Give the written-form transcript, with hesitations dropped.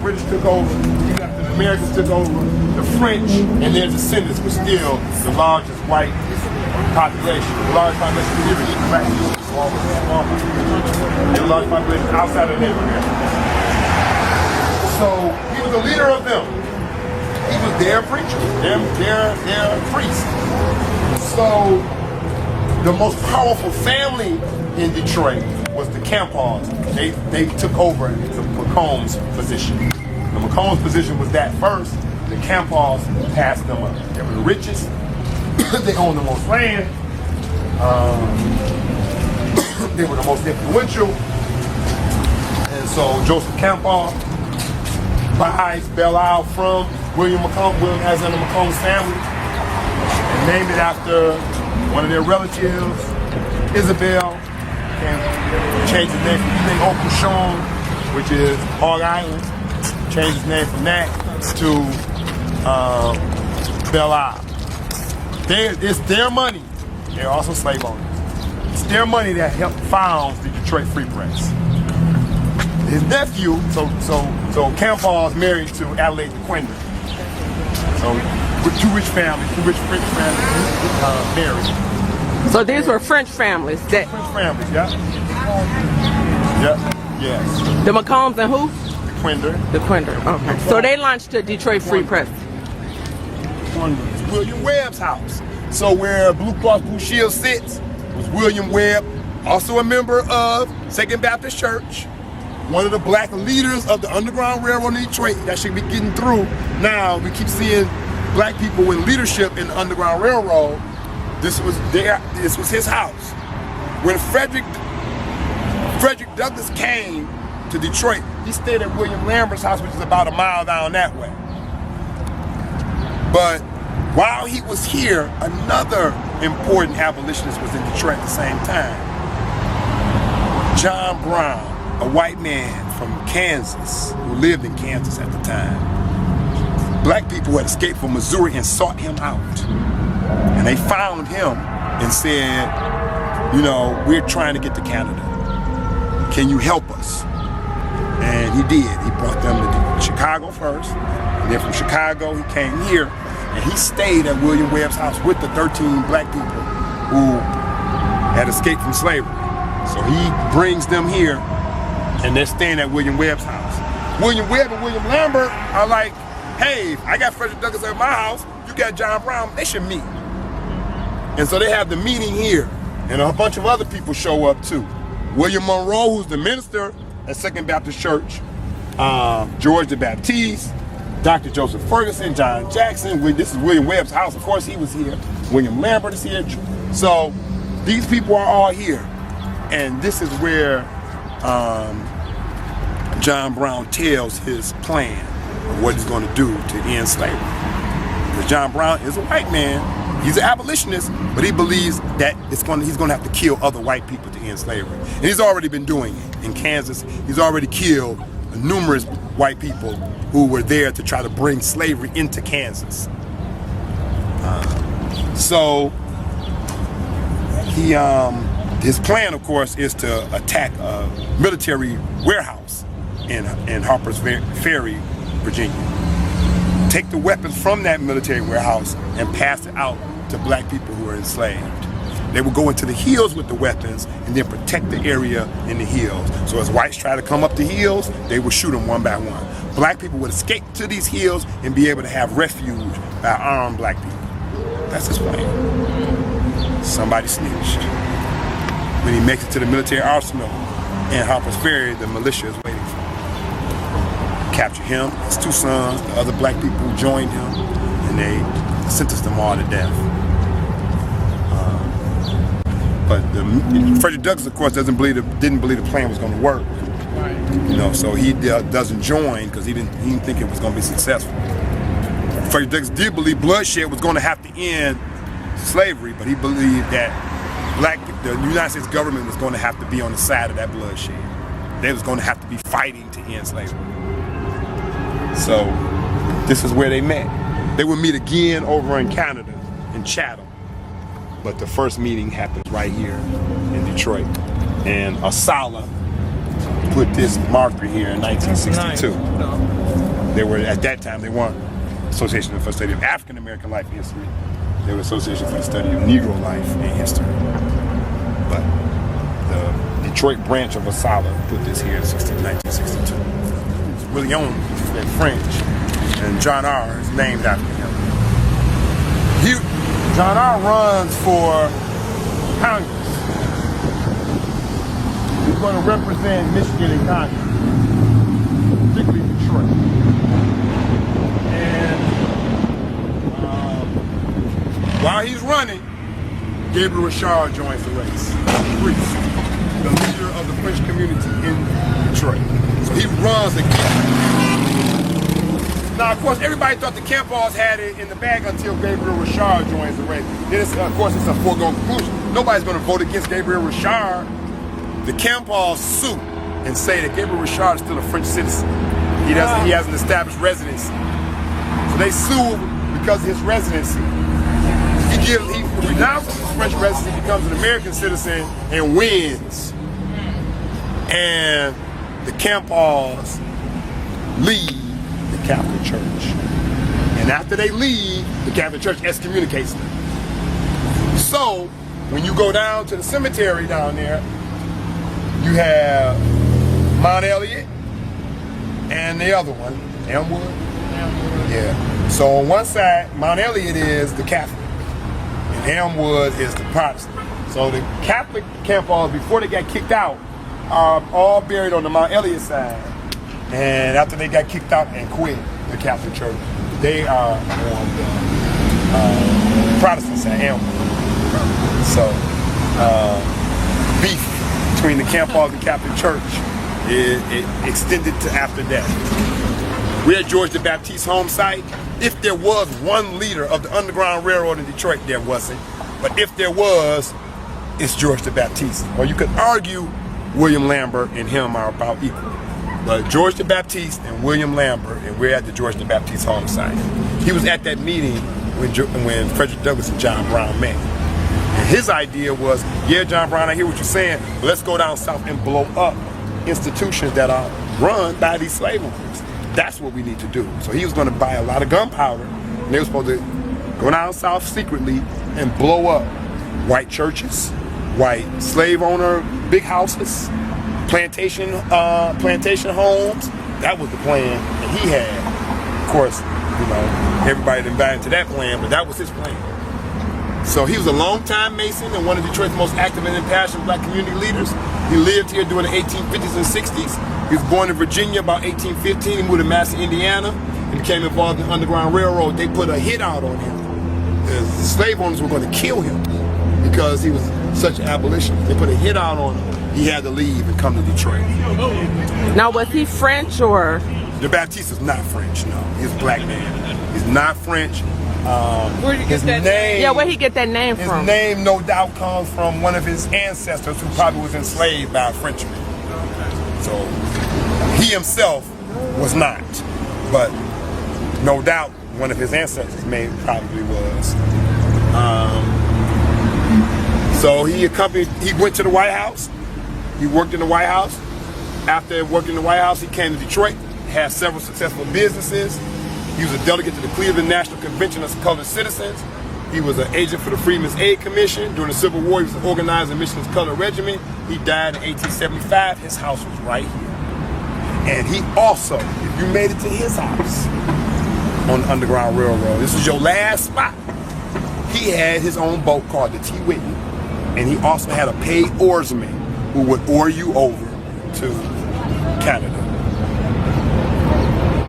British took over, even after the Americans took over, the French and their descendants were still the largest white population, the largest population community. The largest population outside of Native America. So he was the leader of them. He was their preacher, their priest. So the most powerful family in Detroit was the Campauls. They took over the McCombs position. The McCombs position was that first. The Campauls passed them up. They were the richest. They owned the most land. They were the most influential. And so Joseph Campbell buys Belle Isle from William Alexander McComb's family and named it after one of their relatives, Isabel, and changed his name from Okoshon, which is Hog Island, changed his name from that to Belle Isle. It's their money. They're also slave owners. It's their money that helped found the Detroit Free Press. His nephew, so Campbell's married to Adelaide de Quinder. So with two rich French families married. So these were French families that. French families, yeah. Yeah, yes. The McCombs and who? De Quinder. De Quinder. Okay. So they launched the Detroit Free Press. William Webb's house. So where Blue Cross Blue Shield sits was William Webb, also a member of Second Baptist Church, one of the black leaders of the Underground Railroad in Detroit. That should be getting through. Now we keep seeing black people in leadership in the Underground Railroad. This was his house. When Frederick Douglass came to Detroit, he stayed at William Lambert's house, which is about a mile down that way. But while he was here, another important abolitionist was in Detroit at the same time. John Brown, a white man from Kansas, who lived in Kansas at the time. Black people had escaped from Missouri and sought him out. And they found him and said, you know, we're trying to get to Canada. Can you help us? And he did. He brought them to Chicago first. And then from Chicago, he came here. And he stayed at William Webb's house with the 13 black people who had escaped from slavery. So he brings them here, and they're staying at William Webb's house. William Webb and William Lambert are like, hey, I got Frederick Douglass at my house, you got John Brown, they should meet. And so they have the meeting here, and a bunch of other people show up too. William Monroe, who's the minister at Second Baptist Church, George the Baptiste, Dr. Joseph Ferguson, John Jackson. This is William Webb's house. Of course, he was here. William Lambert is here. So these people are all here. And this is where John Brown tells his plan of what he's going to do to end slavery. Because John Brown is a white man. He's an abolitionist, but he believes that he's going to have to kill other white people to end slavery. And he's already been doing it. In Kansas, he's already killed numerous white people who were there to try to bring slavery into Kansas. So his plan, of course, is to attack a military warehouse in Harper's Ferry, Virginia. Take the weapons from that military warehouse and pass it out to black people who are enslaved. They would go into the hills with the weapons and then protect the area in the hills. So as whites try to come up the hills, they would shoot them one by one. Black people would escape to these hills and be able to have refuge by armed black people. That's his plan. Somebody snitched. When he makes it to the military arsenal in Harper's Ferry, the militia is waiting for him. Capture him, his two sons, the other black people who joined him, and they sentenced them all to death. But Frederick Douglass, of course, didn't believe the plan was going to work. You know, so he doesn't join because he didn't think it was going to be successful. Frederick Douglass did believe bloodshed was going to have to end slavery, but he believed that the United States government was going to have to be on the side of that bloodshed. They was going to have to be fighting to end slavery. So this is where they met. They would meet again over in Canada, in Chatham. But the first meeting happens right here in Detroit. And Asala put this marker here in 1962. They were, at that time, they weren't Association for the Study of African American Life and History. They were Association for the Study of Negro Life and History. But the Detroit branch of ASALH put this here in 1962. It's really owned in French, and John R. is named after him. John R. runs for Congress. He's going to represent Michigan in Congress, particularly Detroit. And while he's running, Gabriel Richard joins the race. Priest, the leader of the French community in Detroit. So he runs again. Now, of course, everybody thought the Campballs had it in the bag until Gabriel Richard joins the race. Then, of course, it's a foregone conclusion. Nobody's going to vote against Gabriel Richard. The Campballs sue and say that Gabriel Richard is still a French citizen. He has an established residency. So they sue because of his residency. He renounces his French residency, becomes an American citizen, and wins. And the Campballs leave the Catholic Church. And after they leave, the Catholic Church excommunicates them. So, when you go down to the cemetery down there, you have Mount Elliott and the other one, Elmwood. Yeah. So on one side, Mount Elliott is the Catholic, and Elmwood is the Protestant. So the Catholic Campballs, before they got kicked out, are all buried on the Mount Elliott side. And after they got kicked out and quit the Catholic Church, they are on the Protestant side, Elmwood. So beef between the Campballs and Catholic Church it extended to after that. We're at George the Baptiste home site. If there was one leader of the Underground Railroad in Detroit, there wasn't. But if there was, it's George the Baptiste. Or you could argue William Lambert and him are about equal. But George the Baptiste and William Lambert, and we're at the George the Baptiste home site. He was at that meeting when Frederick Douglass and John Brown met. And his idea was, yeah, John Brown, I hear what you're saying, but let's go down south and blow up institutions that are run by these slave owners. That's what we need to do. So he was going to buy a lot of gunpowder, and they were supposed to go down south secretly and blow up white churches, white slave owner big houses, plantation homes. That was the plan that he had. Of course, everybody didn't buy into that plan, but that was his plan. So he was a longtime Mason and one of Detroit's most active and impassioned black community leaders. He lived here during the 1850s and 60s. He was born in Virginia about 1815. He moved to Madison, Indiana, and became involved in the Underground Railroad. They put a hit out on him. The slave owners were going to kill him because he was such an abolitionist. They put a hit out on him. He had to leave and come to Detroit. Now, was he French or? The Baptiste is not French, no. He's a black man. He's not French. Where did you get that name? Yeah, where he get that name from? His name, no doubt, comes from one of his ancestors who probably was enslaved by a Frenchman. So he himself was not, but no doubt one of his ancestors probably was. So he went to the White House. He worked in the White House. After working in the White House, he came to Detroit, had several successful businesses. He was a delegate to the Cleveland National Convention of Colored Citizens. He was an agent for the Freedmen's Aid Commission. During the Civil War, he was organized in Michigan's Colored Regiment. He died in 1875. His house was right here. And he also, if you made it to his house on the Underground Railroad, this was your last spot. He had his own boat called the T-Whitney. And he also had a paid oarsman who would oar you over